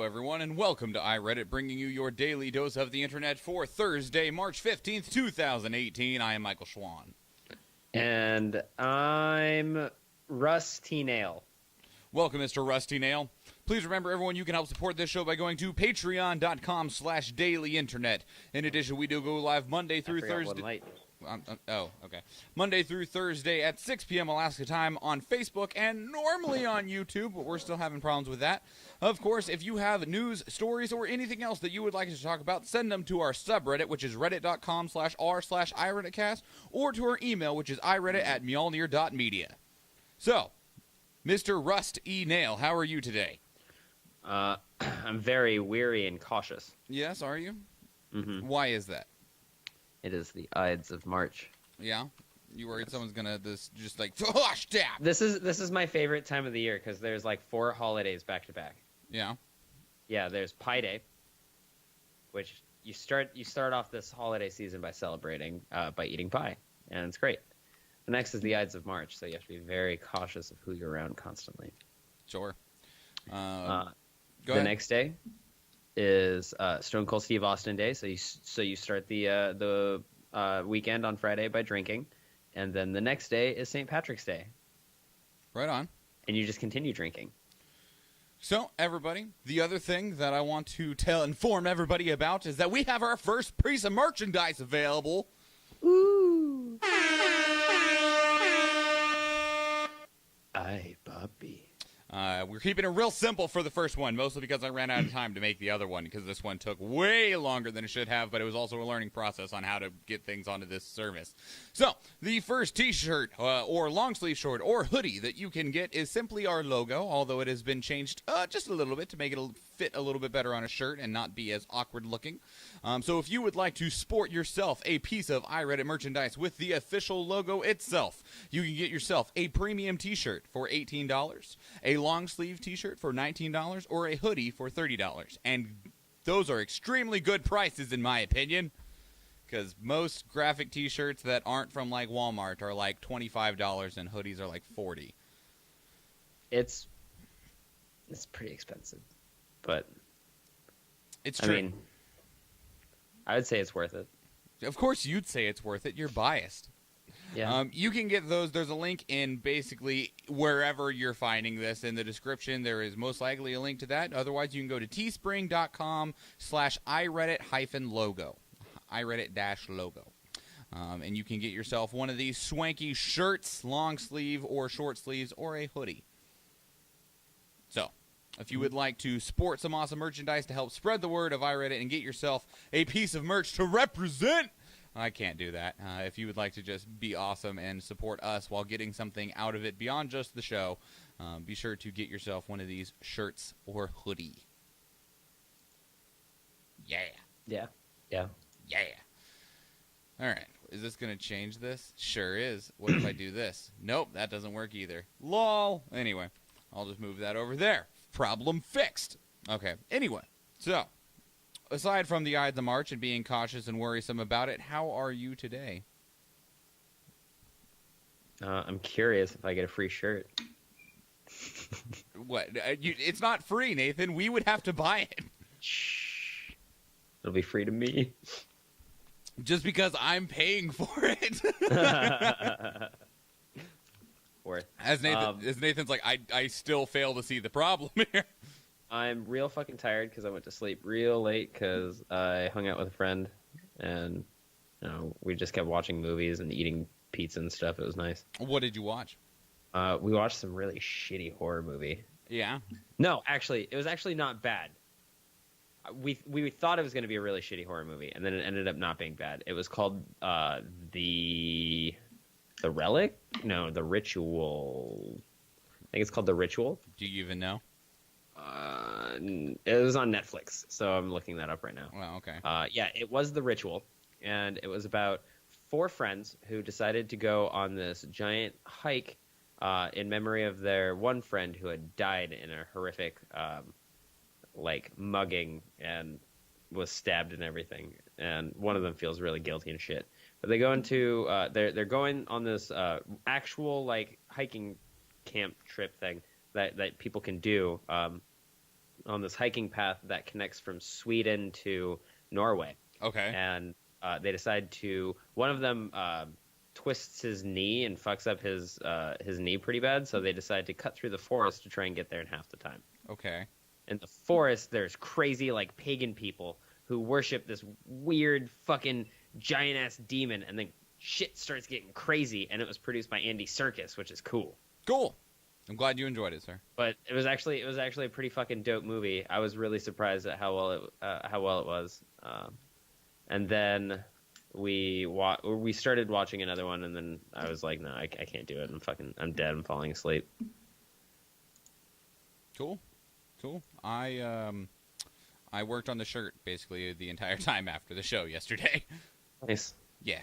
everyone, and welcome to iReadit, bringing you your daily dose of the internet for Thursday, March 15th, 2018. I am Michael Schwahn. And I'm Rusty Nail. Welcome, Mr. Rusty Nail. Please remember, everyone, you can help support this show by going to patreon.com/dailyinternet. In addition, we do go live Monday through Thursday. Monday through Thursday at 6 p.m. Alaska time on Facebook and normally on YouTube, but we're still having problems with that. Of course, if you have news, stories, or anything else that you would like us to talk about, send them to our subreddit, which is reddit.com/r/iRedditcast, or to our email, which is iReddit@mjolnir.media. So, Mr. Rust E. Nail, how are you today? I'm very weary and cautious. Yes, are you? Mm-hmm. Why is that? It is the Ides of March. Yeah? You worried someone's gonna just like, oh, stab! This is my favorite time of the year because there's like 4 holidays back to back. Yeah. Yeah, there's Pie Day, which you start off this holiday season by celebrating by eating pie, and it's great. The next is the Ides of March, so you have to be very cautious of who you're around constantly. Sure. Go the ahead. next day is Stone Cold Steve Austin Day, so you start the weekend on Friday by drinking, and then the next day is St. Patrick's Day. Right on. And you just continue drinking. So, everybody, the other thing that I want to inform everybody about is that we have our first piece of merchandise available. Ooh. Aye, puppy. We're keeping it real simple for the first one, mostly because I ran out of time to make the other one, because this one took way longer than it should have, but it was also a learning process on how to get things onto this service. So, the first t-shirt, or long sleeve short, or hoodie that you can get is simply our logo, although it has been changed just a little bit to make it fit a little bit better on a shirt and not be as awkward looking. So if you would like to sport yourself a piece of iReddit merchandise with the official logo itself, you can get yourself a premium t-shirt for $18, a long sleeve t-shirt for $19, or a hoodie for $30. And those are extremely good prices in my opinion, because most graphic t-shirts that aren't from like Walmart are like $25 and hoodies are like $40. It's pretty expensive, but it's true. I mean, I would say it's worth it. Of course you'd say it's worth it. You're biased. Yeah. You can get those. There's a link in basically wherever you're finding this. In the description, there is most likely a link to that. Otherwise, you can go to teespring.com/iReddit-logo. iReddit-logo. And you can get yourself one of these swanky shirts, long sleeve or short sleeves, or a hoodie. So, if you would like to sport some awesome merchandise to help spread the word of iReddit and get yourself a piece of merch to represent, I can't do that. If you would like to just be awesome and support us while getting something out of it beyond just the show, be sure to get yourself one of these shirts or hoodie. Yeah. Yeah. Yeah. Yeah. All right. Is this going to change this? Sure is. What if I do this? Nope, that doesn't work either. LOL. Anyway, I'll just move that over there. Problem fixed. Okay. Anyway, so aside from the Ides of March and being cautious and worrisome about it, how are you today? I'm curious if I get a free shirt. What? It's not free, Nathan. We would have to buy it. Shh. It'll be free to me. Just because I'm paying for it. Worth. As Nathan's like, I still fail to see the problem here. I'm real fucking tired because I went to sleep real late because I hung out with a friend and we just kept watching movies and eating pizza and stuff. It was nice. What did you watch? We watched some really shitty horror movie. Yeah. No, actually, it was actually not bad. We thought it was going to be a really shitty horror movie, and then it ended up not being bad. It was called The Relic? No, The Ritual. I think it's called The Ritual. Do you even know? It was on Netflix, so I'm looking that up right now. Well, okay. Yeah, it was The Ritual, and it was about 4 friends who decided to go on this giant hike in memory of their one friend who had died in a horrific mugging and was stabbed and everything. And one of them feels really guilty and shit. But they go into they're going on this actual hiking camp trip thing that people can do on this hiking path that connects from Sweden to Norway. Okay. And they decide to. One of them twists his knee and fucks up his knee pretty bad, so they decide to cut through the forest to try and get there in half the time. Okay. In the forest, there's crazy like pagan people who worship this weird fucking giant ass demon, and then shit starts getting crazy. And it was produced by Andy Serkis, which is cool. Cool. I'm glad you enjoyed it, sir. But it was actually a pretty fucking dope movie. I was really surprised at how well it was. And then we started watching another one, and then I was like, no, I can't do it. I'm dead. I'm falling asleep. Cool. I worked on the shirt basically the entire time after the show yesterday. Nice. Yeah.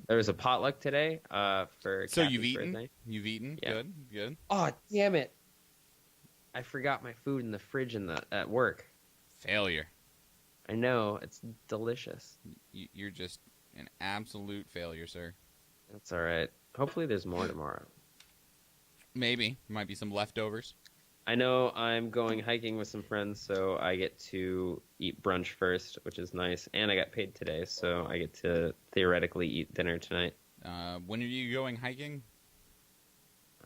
There was a potluck today for So Kathy's you've eaten? birthday. You've eaten? Yeah. Good. Oh, damn it. I forgot my food in the fridge at work. Failure. I know. It's delicious. You're just an absolute failure, sir. That's all right. Hopefully there's more tomorrow. Maybe. Might be some leftovers. I know I'm going hiking with some friends, so I get to eat brunch first, which is nice. And I got paid today, so I get to theoretically eat dinner tonight. When are you going hiking?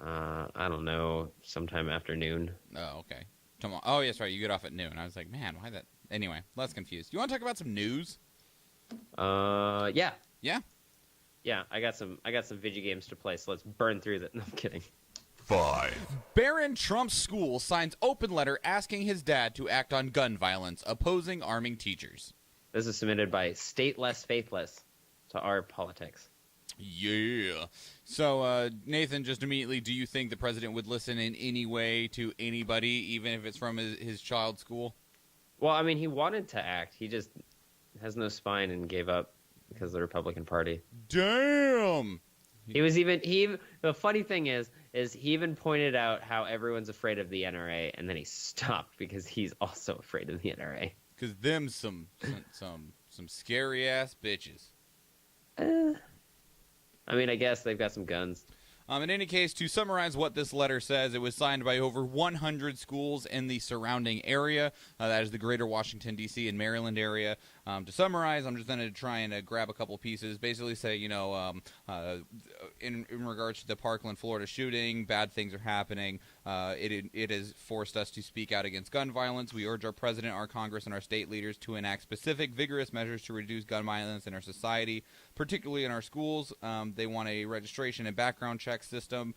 I don't know, sometime afternoon. Oh, okay. Tomorrow. Oh, yes, right. You get off at noon. I was like, man, why that? Anyway, less confused. You want to talk about some news? Yeah. Yeah? Yeah, I got some video games to play, so let's burn through that. No, I'm kidding. 5. Barron Trump's school signs open letter asking his dad to act on gun violence, opposing arming teachers. This is submitted by Stateless Faithless to our politics. Yeah. So, Nathan, just immediately, do you think the president would listen in any way to anybody, even if it's from his child's school? Well, I mean, he wanted to act. He just has no spine and gave up because of the Republican Party. Damn! The funny thing is he even pointed out how everyone's afraid of the NRA, and then he stopped because he's also afraid of the NRA. Because them some scary ass bitches. I mean, I guess they've got some guns. In any case, to summarize what this letter says, it was signed by over 100 schools in the surrounding area. That is the greater Washington, D.C. and Maryland area. To summarize, I'm just going to try and grab a couple pieces. Basically say, in regards to the Parkland, Florida shooting, bad things are happening. It has forced us to speak out against gun violence. We urge our president, our Congress, and our state leaders to enact specific, vigorous measures to reduce gun violence in our society, particularly in our schools. They want a registration and background check system.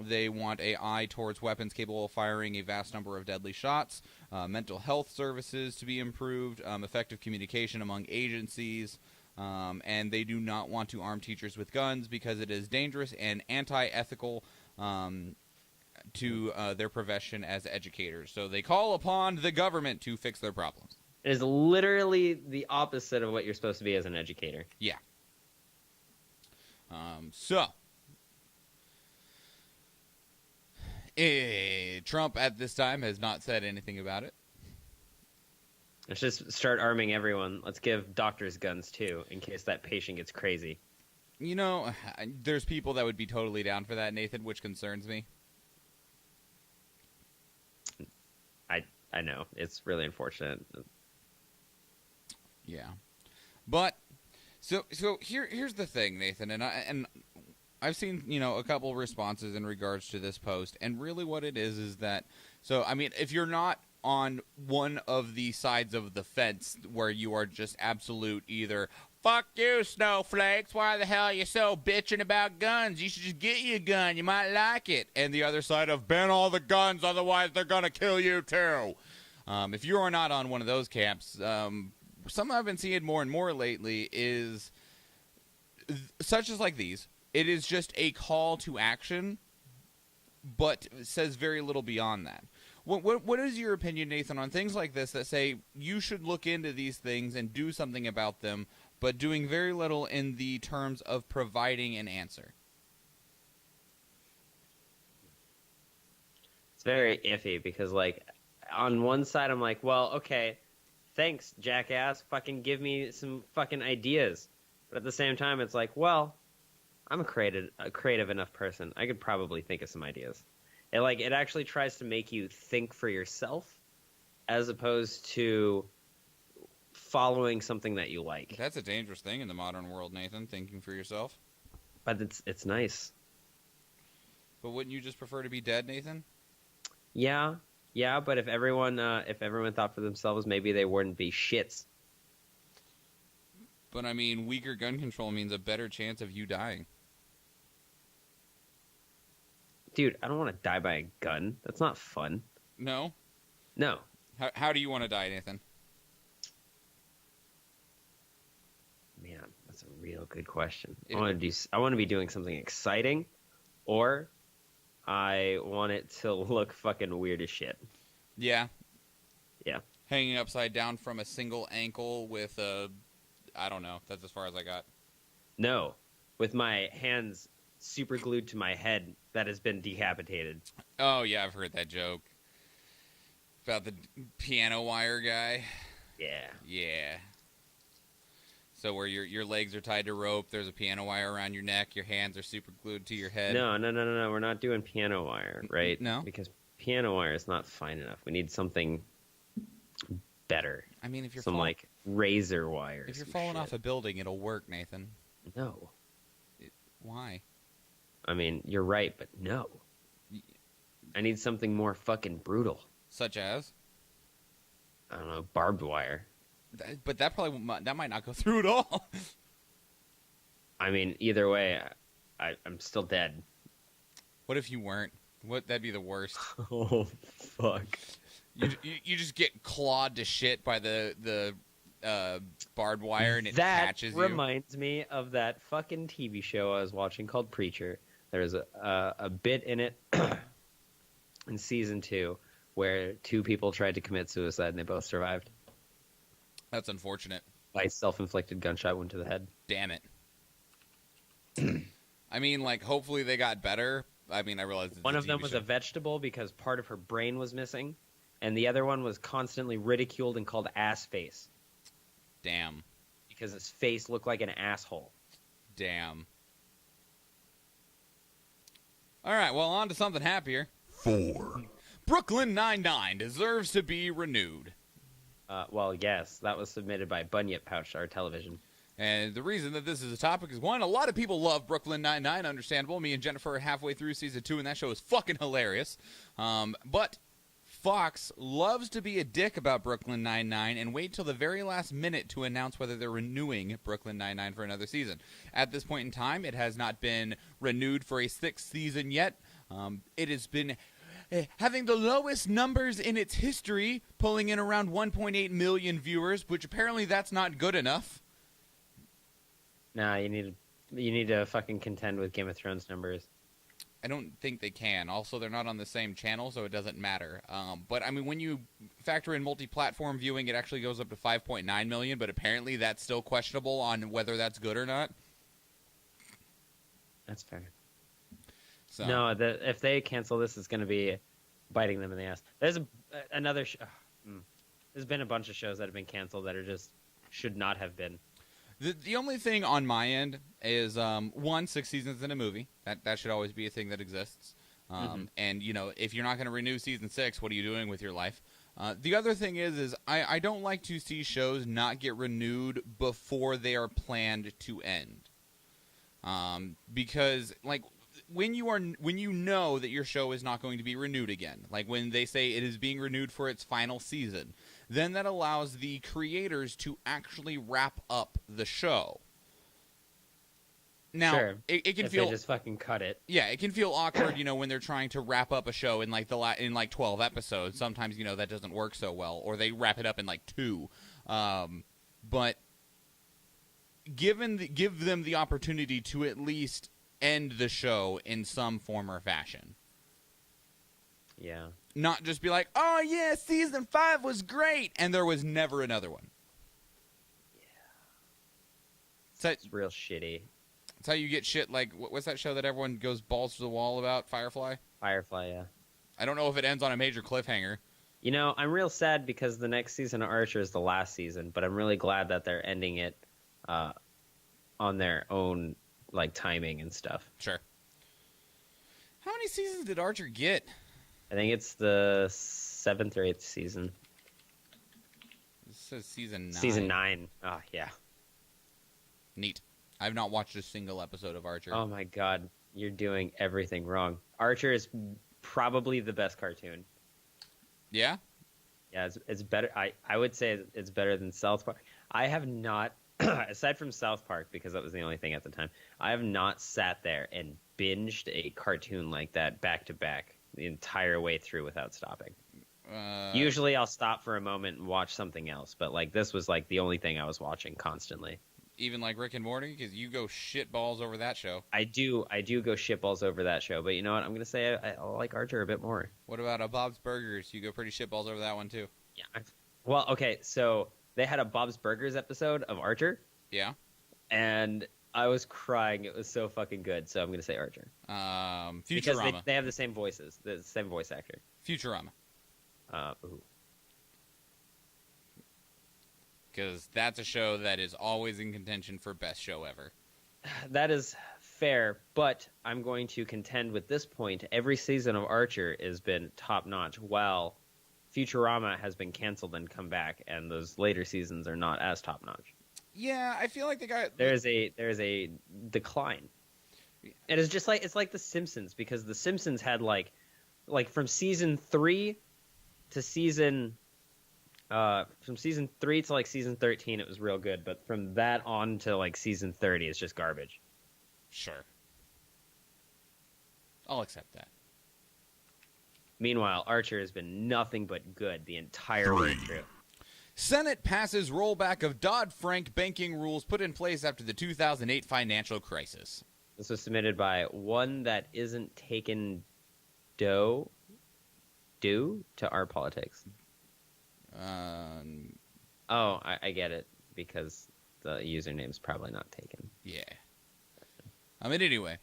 They want an eye towards weapons capable of firing a vast number of deadly shots, mental health services to be improved, effective communication among agencies, and they do not want to arm teachers with guns because it is dangerous and anti-ethical to their profession as educators. So they call upon the government to fix their problems. It is literally the opposite of what you're supposed to be as an educator. Yeah. Trump at this time has not said anything about it. Let's just start arming everyone. Let's give doctors guns, too, in case that patient gets crazy. You know, there's people that would be totally down for that, Nathan, which concerns me. I know. It's really unfortunate. Yeah. But, so here's the thing, Nathan, and I've seen, a couple responses in regards to this post, and really what it is that, so, I mean, if you're not on one of the sides of the fence where you are just absolute either, fuck you, snowflakes, why the hell are you so bitching about guns? You should just get you a gun, you might like it. And the other side of, ban all the guns, otherwise they're gonna kill you too. If you are not on one of those camps, something I've been seeing more and more lately is, such as like these, it is just a call to action, but says very little beyond that. What is your opinion, Nathan, on things like this that say you should look into these things and do something about them, but doing very little in the terms of providing an answer? It's very iffy because, like, on one side I'm like, well, okay, thanks, jackass, fucking give me some fucking ideas. But at the same time, it's like, well, I'm a creative enough person. I could probably think of some ideas. It actually tries to make you think for yourself, as opposed to following something that you like. That's a dangerous thing in the modern world, Nathan, thinking for yourself. But it's nice. But wouldn't you just prefer to be dead, Nathan? Yeah, but if everyone thought for themselves, maybe they wouldn't be shits. But I mean, weaker gun control means a better chance of you dying. Dude, I don't want to die by a gun. That's not fun. No? No. How do you want to die, Nathan? Man, that's a real good question. I want to be doing something exciting, or I want it to look fucking weird as shit. Yeah. Yeah. Hanging upside down from a single ankle with a... I don't know. That's as far as I got. No. With my hands super glued to my head that has been decapitated. Oh, yeah, I've heard that joke. About the piano wire guy. Yeah. Yeah. So where your legs are tied to rope, there's a piano wire around your neck, your hands are super glued to your head. No. We're not doing piano wire, right? No? Because piano wire is not fine enough. We need something better. I mean, if you're like razor wire. If you're falling off a building, it'll work, Nathan. No. Why? I mean, you're right, but no. I need something more fucking brutal. Such as? I don't know, barbed wire. But that might not go through at all. I mean, either way, I'm still dead. What if you weren't? That'd be the worst. Oh, fuck. You just get clawed to shit by the barbed wire and it catches you. That reminds me of that fucking TV show I was watching called Preacher. There's a bit in it in season 2 where 2 people tried to commit suicide and they both survived. That's unfortunate. By self-inflicted gunshot wound to the head. Damn it. I mean, like, hopefully they got better. I mean, I realize one of them was a vegetable because part of her brain was missing, and the other one was constantly ridiculed and called ass face. Damn. Because his face looked like an asshole. Damn. All right, well, on to something happier. 4. Brooklyn Nine-Nine deserves to be renewed. Well, yes, that was submitted by Bunyip Pouch, our television. And the reason that this is a topic is, one, a lot of people love Brooklyn Nine-Nine, understandable. Me and Jennifer are halfway through season 2, and that show is fucking hilarious. But Fox loves to be a dick about Brooklyn Nine-Nine and wait till the very last minute to announce whether they're renewing Brooklyn Nine-Nine for another season. At this point in time, it has not been renewed for a 6th season yet. It has been having the lowest numbers in its history, pulling in around 1.8 million viewers, which apparently that's not good enough. Nah, you need to fucking contend with Game of Thrones numbers. I don't think they can. Also, they're not on the same channel, so it doesn't matter. But, I mean, when you factor in multi-platform viewing, it actually goes up to 5.9 million, but apparently that's still questionable on whether that's good or not. That's fair. So. No, if they cancel this, it's going to be biting them in the ass. There's another there's been a bunch of shows that have been canceled that are just should not have been. The only thing on my end is, 1, 6 seasons in a movie. That should always be a thing that exists. And, you know, if you're not going to renew season 6, what are you doing with your life? The other thing is I don't like to see shows not get renewed before they are planned to end. Because, like, when you know that your show is not going to be renewed again, like when they say it is being renewed for its final season, then that allows the creators to actually wrap up the show. Now, sure. it can if feel they just fucking cut it. Yeah, it can feel awkward, you know, when they're trying to wrap up a show in like 12 episodes. Sometimes, you know, that doesn't work so well, or they wrap it up in like 2. But give them the opportunity to at least end the show in some form or fashion. Yeah. Not just be like, oh yeah, season 5 was great, and there was never another one. Yeah. It's real shitty. That's how you get shit like, what's that show that everyone goes balls to the wall about? Firefly? Firefly, yeah. I don't know if it ends on a major cliffhanger. You know, I'm real sad because the next season of Archer is the last season, but I'm really glad that they're ending it on their own, like, timing and stuff. Sure. How many seasons did Archer get? I think it's the 7th or 8th season. says season 9. Season 9. Oh, yeah. Neat. I've not watched a single episode of Archer. Oh, my God. You're doing everything wrong. Archer is probably the best cartoon. Yeah? Yeah, it's better. I would say it's better than South Park. I have not, aside from South Park, because that was the only thing at the time, I have not sat there and binged a cartoon like that back to back the entire way through without stopping. Usually I'll stop for a moment and watch something else, but like this was like the only thing I was watching constantly. Even like Rick and Morty, because you go shitballs over that show. I do go shitballs over that show, but you know what? I'm gonna say I like Archer a bit more. What about a Bob's Burgers? You go pretty shitballs over that one too. Yeah. Well, okay, so they had a Bob's Burgers episode of Archer. Yeah. And I was crying. It was so fucking good. So I'm gonna say Archer. Futurama. Because they have the same voices, the same voice actor. Futurama. Ooh. Because that's a show that is always in contention for best show ever. That is fair, but I'm going to contend with this point. Every season of Archer has been top notch, while Futurama has been canceled and come back, and those later seasons are not as top notch. Yeah, I feel like there's a decline. And it's just like The Simpsons, because The Simpsons had like from season 3 to season. From season 3 to like season 13, it was real good, but from that on to like season 30, it's just garbage. Sure. I'll accept that. Meanwhile, Archer has been nothing but good the entire way through. Senate passes rollback of Dodd-Frank banking rules put in place after the 2008 financial crisis. This was submitted by one that isn't taken due to our politics. I get it, because the username's probably not taken. Yeah. Anyway,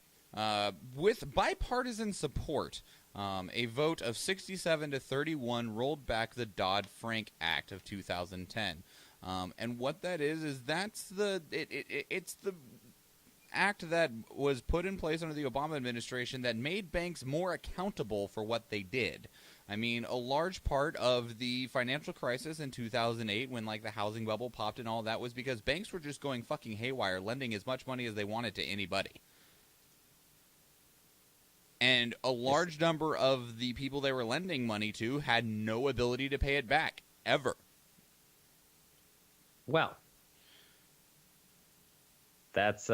with bipartisan support, a vote of 67 to 31 rolled back the Dodd-Frank Act of 2010. And what that is that's it's the act that was put in place under the Obama administration that made banks more accountable for what they did. I mean, a large part of the financial crisis in 2008, when like the housing bubble popped and all that, was because banks were just going fucking haywire, lending as much money as they wanted to anybody. And a large number of the people they were lending money to had no ability to pay it back, ever. Well, that's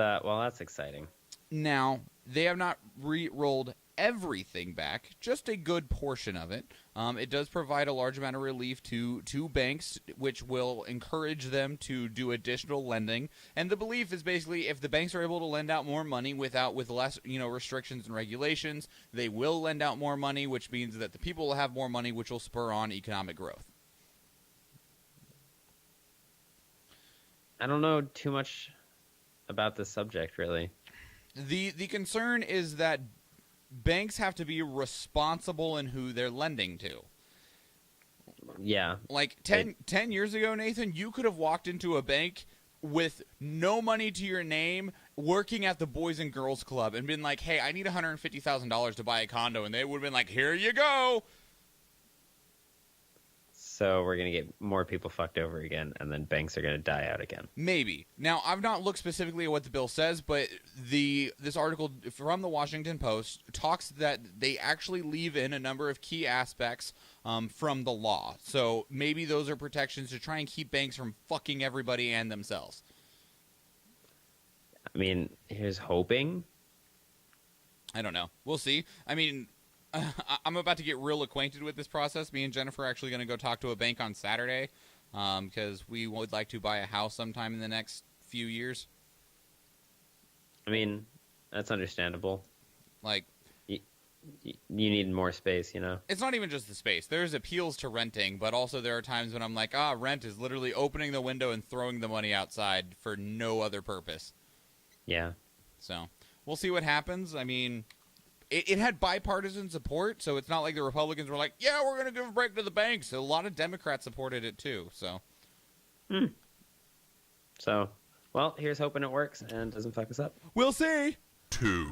exciting. Now, they have not re-rolled everything back, just a good portion of it. It does provide a large amount of relief to banks, which will encourage them to do additional lending. And the belief is basically, if the banks are able to lend out more money with less, restrictions and regulations, they will lend out more money, which means that the people will have more money, which will spur on economic growth. I don't know too much about this subject, really. The concern is that banks have to be responsible in who they're lending to. Yeah. Like 10 years ago, Nathan, you could have walked into a bank with no money to your name, working at the Boys and Girls Club, and been like, hey, I need $150,000 to buy a condo. And they would have been like, here you go. So we're going to get more people fucked over again, and then banks are going to die out again. Maybe. Now, I've not looked specifically at what the bill says, but this article from the Washington Post talks that they actually leave in a number of key aspects from the law. So maybe those are protections to try and keep banks from fucking everybody and themselves. I mean, here's hoping. I don't know. We'll see. I mean, I'm about to get real acquainted with this process. Me and Jennifer are actually going to go talk to a bank on Saturday because we would like to buy a house sometime in the next few years. I mean, that's understandable. Like, you need more space, It's not even just the space. There's appeals to renting, but also there are times when I'm like, rent is literally opening the window and throwing the money outside for no other purpose. Yeah. So, we'll see what happens. I mean, it had bipartisan support, so it's not like the Republicans were like, yeah, we're going to give a break to the banks. A lot of Democrats supported it, too, so. So, well, here's hoping it works and doesn't fuck us up. We'll see. 2.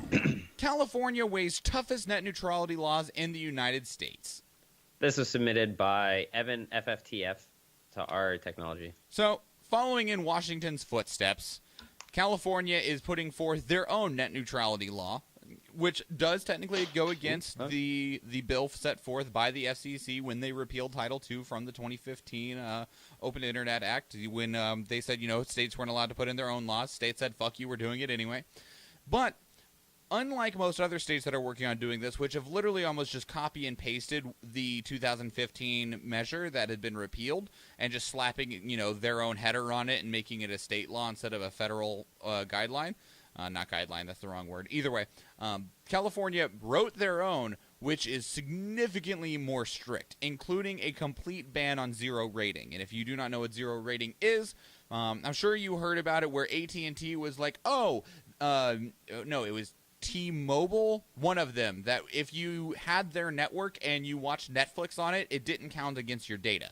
California weighs toughest net neutrality laws in the United States. This was submitted by Evan FFTF. to our technology. So, following in Washington's footsteps, California is putting forth their own net neutrality law, which does technically go against the bill set forth by the FCC when they repealed Title II from the 2015 Open Internet Act. When they said, states weren't allowed to put in their own laws, states said, fuck you, we're doing it anyway. But unlike most other states that are working on doing this, which have literally almost just copy and pasted the 2015 measure that had been repealed and just slapping, their own header on it and making it a state law instead of a federal guideline. Not guideline, that's the wrong word. Either way, California wrote their own, which is significantly more strict, including a complete ban on zero rating. And if you do not know what zero rating is, I'm sure you heard about it where AT&T was like, no, it was T-Mobile, one of them, that if you had their network and you watched Netflix on it, it didn't count against your data.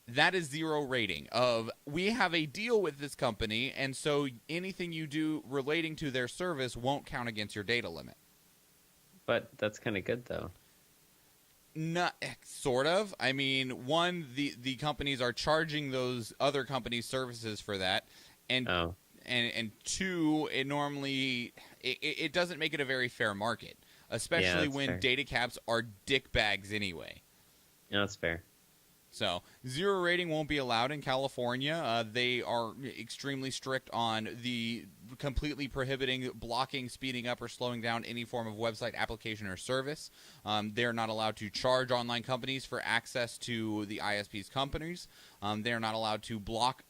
That is zero rating of, we have a deal with this company, and so anything you do relating to their service won't count against your data limit. But that's kind of good, though. Not sort of. I mean, one, the companies are charging those other companies services for that, and two, it normally it doesn't make it a very fair market, especially when fair. Data caps are dick bags anyway. Yeah, that's fair. So, zero rating won't be allowed in California. They are extremely strict on the completely prohibiting, blocking, speeding up, or slowing down any form of website, application, or service. They're not allowed to charge online companies for access to the ISP's companies. They're not allowed to block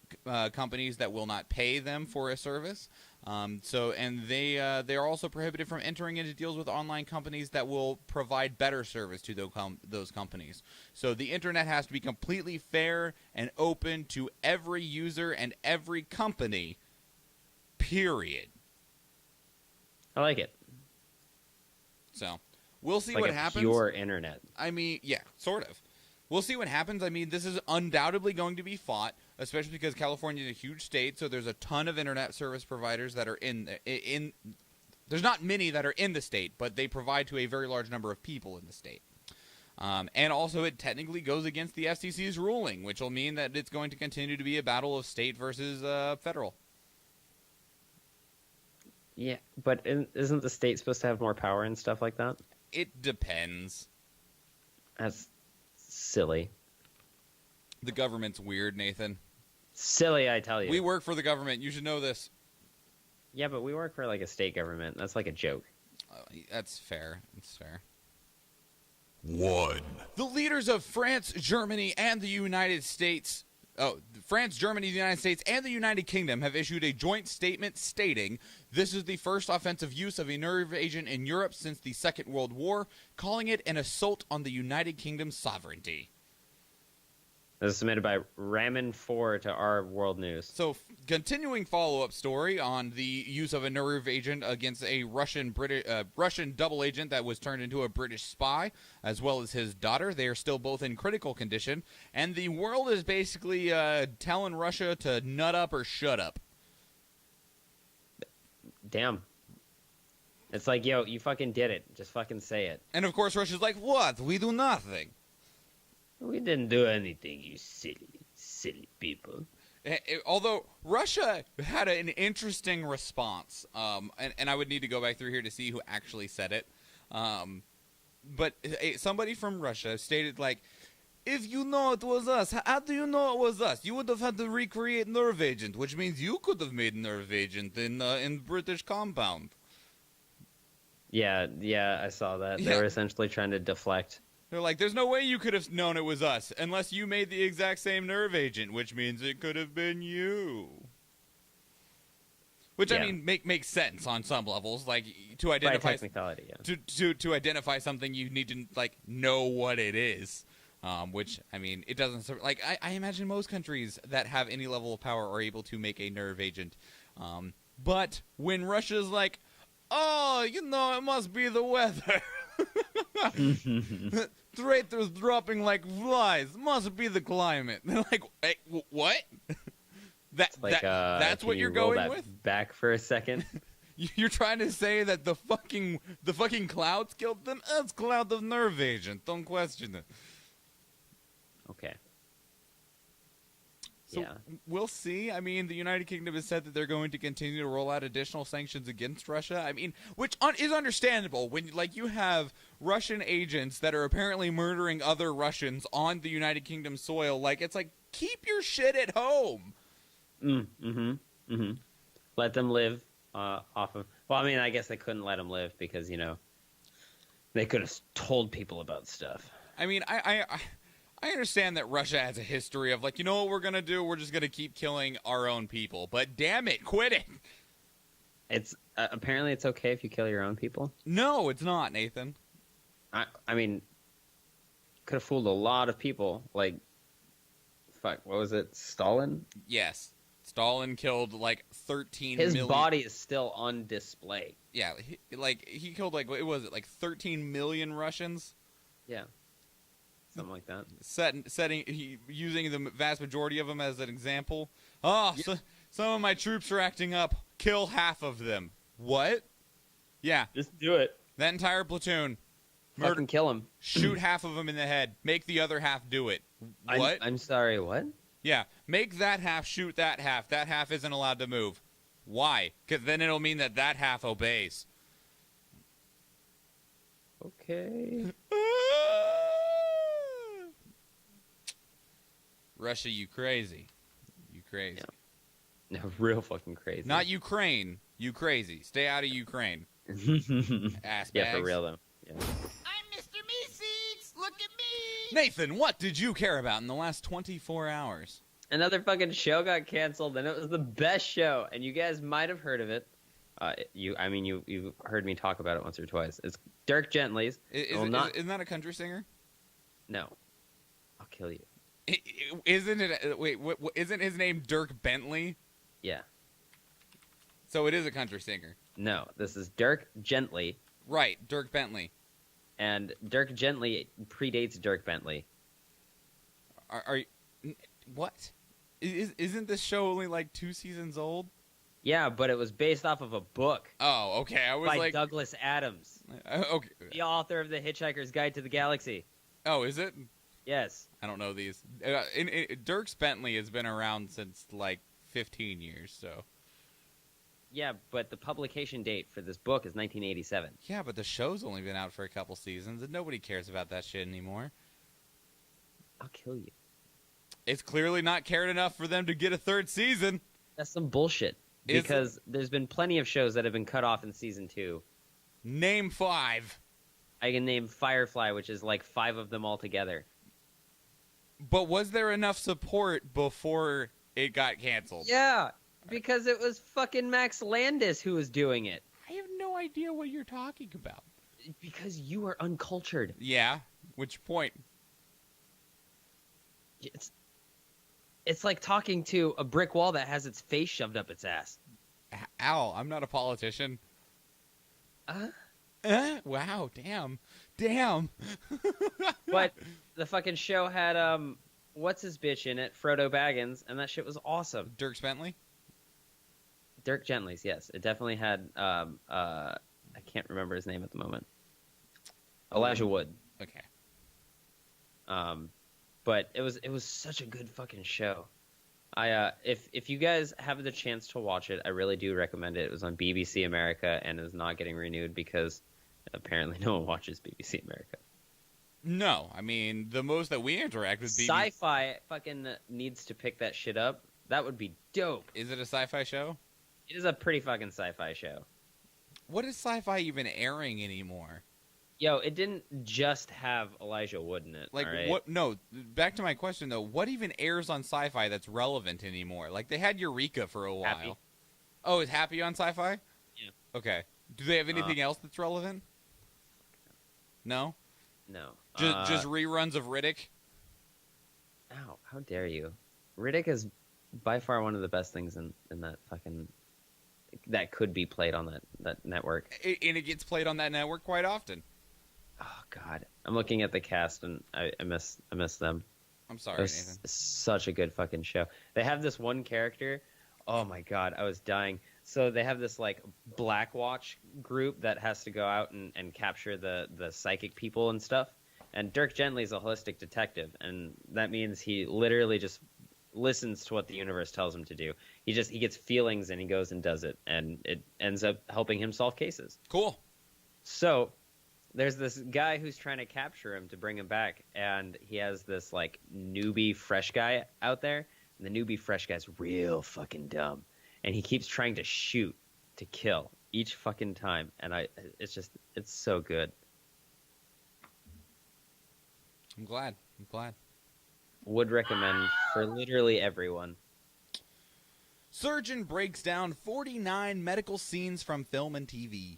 companies that will not pay them for a service. They are also prohibited from entering into deals with online companies that will provide better service to those companies. So the internet has to be completely fair and open to every user and every company, period. I like it. So we'll see like what a happens. Pure internet. I mean, yeah, sort of. We'll see what happens. I mean, this is undoubtedly going to be fought, especially because California is a huge state, so there's a ton of internet service providers that are in there's not many that are in the state, but they provide to a very large number of people in the state. And also, it technically goes against the FCC's ruling, which will mean that it's going to continue to be a battle of state versus federal. Yeah, but isn't the state supposed to have more power and stuff like that? It depends. That's silly. The government's weird, Nathan. Silly, I tell you. We work for the government. You should know this. Yeah, but we work for like a state government. That's like a joke. That's fair. That's fair. 1. The leaders of France, Germany, and the United States... France, Germany, the United States, and the United Kingdom have issued a joint statement stating this is the first offensive use of a nerve agent in Europe since the Second World War, calling it an assault on the United Kingdom's sovereignty. This is submitted by Ramen4 to our World News. So, continuing follow-up story on the use of a nerve agent against a Russian double agent that was turned into a British spy, as well as his daughter. They are still both in critical condition, and the world is basically telling Russia to nut up or shut up. Damn. It's like, yo, you fucking did it. Just fucking say it. And of course, Russia's like, what? We do nothing. We didn't do anything, you silly people. Although Russia had an interesting response, and I would need to go back through here to see who actually said it. But somebody from Russia stated, like, if you know it was us, how do you know it was us? You would have had to recreate Nerve Agent, which means you could have made Nerve Agent in British compound. Yeah, I saw that. Yeah. They were essentially trying to deflect. They're like, there's no way you could have known it was us unless you made the exact same nerve agent, which means it could have been you. Which, yeah. I mean, makes sense on some levels. Like, to identify... By technicality, yeah. To identify something, you need to, like, know what it is. Which, I mean, it doesn't... Like, I imagine most countries that have any level of power are able to make a nerve agent. But when Russia's like, oh, it must be the weather... Traitors dropping like flies. Must be the climate. They're like, hey, what? That's what you're going with? Back for a second. You're trying to say that the fucking clouds killed them? It's cloud of nerve agent. Don't question it. Okay. So we'll see. I mean, the United Kingdom has said that they're going to continue to roll out additional sanctions against Russia. I mean, which is understandable when, like, you have Russian agents that are apparently murdering other Russians on the United Kingdom soil. Like, it's like, keep your shit at home. Let them live off of... Well, I mean, I guess they couldn't let them live because, they could have told people about stuff. I mean, I understand that Russia has a history of, like, you know what we're going to do? We're just going to keep killing our own people. But damn it, quit it. It's apparently it's okay if you kill your own people. No, it's not, Nathan. I mean, could have fooled a lot of people. Like, fuck, what was it? Stalin? Yes. Stalin killed, like, 13 His million... body is still on display. Yeah, he killed, like, what was it, like 13 million Russians? Yeah. Something like that. Using the vast majority of them as an example. So, some of my troops are acting up. Kill half of them. What? Yeah. Just do it. That entire platoon. Fucking kill him. Shoot half of them in the head. Make the other half do it. What? I'm sorry, what? Yeah. Make that half shoot that half. That half isn't allowed to move. Why? Because then it'll mean that half obeys. Okay. Russia, you crazy. You crazy. Yeah. No, real fucking crazy. Not Ukraine. You crazy. Stay out of Ukraine. Ass bags. Yeah, for real, though. Yeah. I'm Mr. Meeseeks. Look at me. Nathan, what did you care about in the last 24 hours? Another fucking show got canceled, and it was the best show, and you guys might have heard of it. You heard me talk about it once or twice. It's Dirk Gently's. Isn't that a country singer? No. I'll kill you. Isn't it? Wait, isn't his name Dirk Bentley? Yeah. So it is a country singer. No, this is Dirk Gently. Right, Dirk Bentley. And Dirk Gently predates Dirk Bentley. Are you, what? Isn't this show only like 2 seasons old? Yeah, but it was based off of a book. Oh, okay. I was by like Douglas Adams. Okay. The author of The Hitchhiker's Guide to the Galaxy. Oh, is it? Yes. I don't know these. Dirk Bentley has been around since like 15 years, so. Yeah, but the publication date for this book is 1987. Yeah, but the show's only been out for a couple seasons, and nobody cares about that shit anymore. I'll kill you. It's clearly not cared enough for them to get a 3rd season. That's some bullshit. Because there's been plenty of shows that have been cut off in season 2. Name 5. I can name Firefly, which is like 5 of them all together. But was there enough support before it got canceled? Yeah, because it was fucking Max Landis who was doing it. I have no idea what you're talking about. Because you are uncultured. Yeah? Which point? It's like talking to a brick wall that has its face shoved up its ass. Ow, I'm not a politician. Wow, damn. But the fucking show had, what's his bitch in it? Frodo Baggins, and that shit was awesome. Dirk Bentley? Dirk Gently's, yes. It definitely had, I can't remember his name at the moment. Elijah Wood. Okay. But it was such a good fucking show. If you guys have the chance to watch it, I really do recommend it. It was on BBC America and is not getting renewed because apparently no one watches BBC America. No, I mean the most that we interact with BBC. Sci-Fi fucking needs to pick that shit up. That would be dope. Is it a sci-fi show? It is a pretty fucking sci-fi show. What is sci-fi even airing anymore? Yo, it didn't just have Elijah Wood in it. Like, right? what? No, back to my question, though. What even airs on Sci-Fi that's relevant anymore? Like, they had Eureka for a while. Happy. Oh, is Happy on Sci-Fi? Yeah. Okay. Do they have anything else that's relevant? No? No. Just reruns of Riddick? Ow, how dare you. Riddick is by far one of the best things in that fucking... that could be played on that network. And it gets played on that network quite often. Oh God, I'm looking at the cast and I miss them. I'm sorry, Nathan. Such a good fucking show. They have this one character. Oh my God, I was dying. So they have this like Black Watch group that has to go out and capture the psychic people and stuff. And Dirk Gently's a holistic detective, and that means he literally just listens to what the universe tells him to do. He gets feelings and he goes and does it, and it ends up helping him solve cases. Cool. So there's this guy who's trying to capture him to bring him back, and he has this like newbie fresh guy out there, and the newbie fresh guy's real fucking dumb, and he keeps trying to shoot to kill each fucking time, and it's so good. I'm glad. Would recommend for literally everyone. Surgeon breaks down 49 medical scenes from film and TV.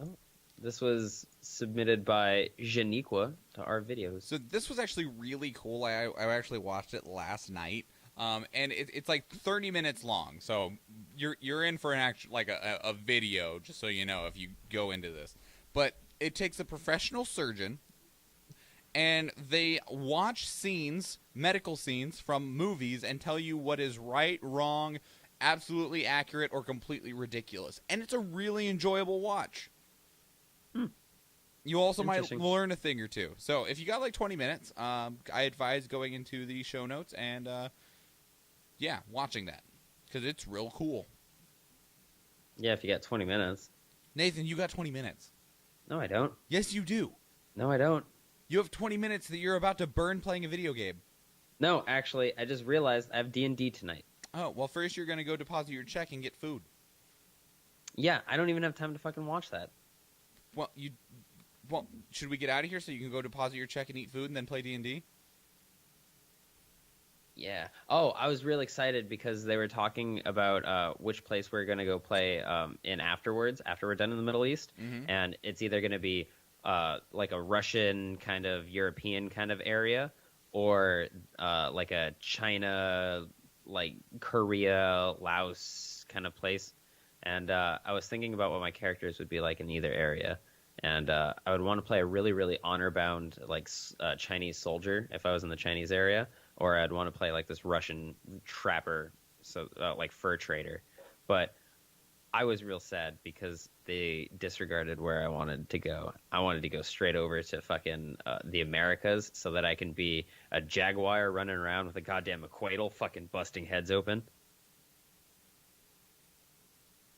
Oh, this was submitted by Janiqua to our videos. So this was actually really cool. I actually watched it last night. And it's like 30 minutes long, so you're in for an actual like a video, just so you know if you go into this. But it takes a professional surgeon, and they watch scenes, medical scenes from movies, and tell you what is right, wrong, absolutely accurate, or completely ridiculous. And it's a really enjoyable watch. You also might learn a thing or two. So if you got like 20 minutes, I advise going into the show notes and yeah, watching that, because it's real cool. Yeah, if you got 20 minutes. Nathan, you got 20 minutes. No, I don't. Yes, you do. No, I don't. You have 20 minutes that you're about to burn playing a video game. No, actually, I just realized I have D&D tonight. Oh, well, first you're going to go deposit your check and get food. Yeah, I don't even have time to fucking watch that. Well, should we get out of here so you can go deposit your check and eat food and then play D&D? Yeah. Oh, I was real excited because they were talking about which place we're going to go play in afterwards, after we're done in the Middle East. Mm-hmm. And it's either going to be like a Russian kind of European kind of area, or like a China, like Korea, Laos kind of place. And I was thinking about what my characters would be like in either area. And I would want to play a really, really honor-bound like Chinese soldier if I was in the Chinese area. Or I'd want to play like this Russian trapper, so like fur trader. But I was real sad because they disregarded where I wanted to go. I wanted to go straight over to fucking the Americas so that I can be a jaguar running around with a goddamn equatal fucking busting heads open.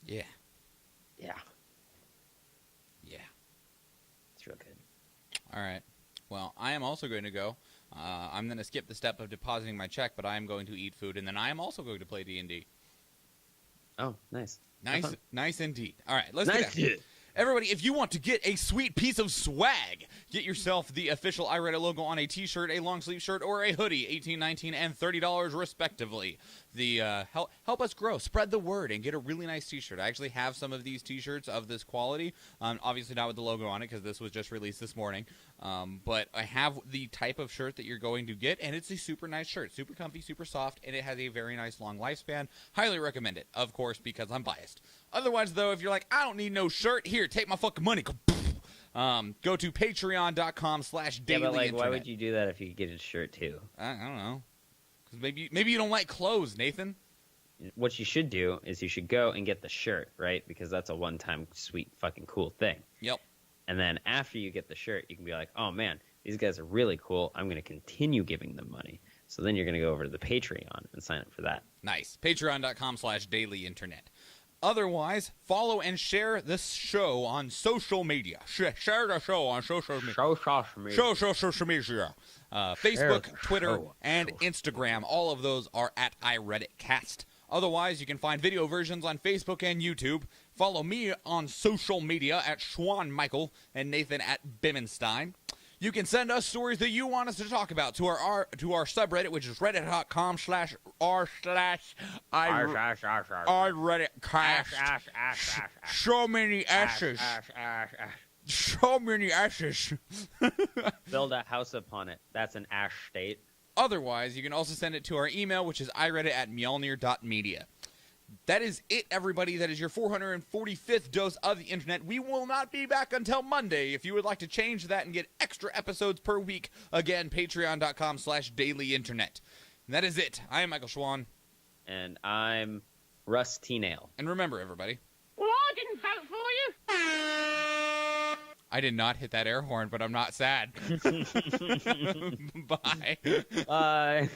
Yeah. Yeah. Yeah. It's real good. All right. Well, I am also going to go. I'm going to skip the step of depositing my check, but I am going to eat food, and then I am also going to play D&D. Oh, nice. Nice indeed. All right, let's get it. Everybody, if you want to get a sweet piece of swag, get yourself the official iReadit logo on a t-shirt, a long-sleeve shirt, or a hoodie, $18, $19, and $30 respectively. Help us grow, spread the word, and get a really nice t-shirt. I actually have some of these t-shirts of this quality, obviously not with the logo on it because this was just released this morning, but I have the type of shirt that you're going to get, and it's a super nice shirt, super comfy, super soft, and it has a very nice long lifespan. Highly recommend it, of course, because I'm biased. Otherwise, though, if you're like, I don't need no shirt, here, take my fucking money. Go to patreon.com/dailyinternet. Yeah, but like, why would you do that if you could get a shirt too? I don't know. Because maybe you don't like clothes, Nathan. What you should do is you should go and get the shirt, right? Because that's a one-time sweet fucking cool thing. Yep. And then after you get the shirt, you can be like, oh man, these guys are really cool. I'm going to continue giving them money. So then you're going to go over to the Patreon and sign up for that. Nice. Patreon.com/dailyinternet. Otherwise, follow and share this show on social media. Share the show on social media. Social media. Facebook, Twitter, and Instagram. All of those are at iReaditCast. Otherwise, you can find video versions on Facebook and YouTube. Follow me on social media at Schwahn Michael and Nathan at Bimmenstein. You can send us stories that you want us to talk about to our subreddit, which is reddit.com/r/iReaditCast. So many S's. So many S's. Build a house upon it. That's an ash state. Otherwise, you can also send it to our email, which is iReadit@mjolnir.media. That is it, everybody. That is your 445th dose of the internet. We will not be back until Monday. If you would like to change that and get extra episodes per week, again, patreon.com/dailyinternet. And that is it. I am Michael Schwahn. And I'm Russ T-Nail. And remember, everybody. Well, I didn't vote for you. I did not hit that air horn, but I'm not sad. Bye. Bye.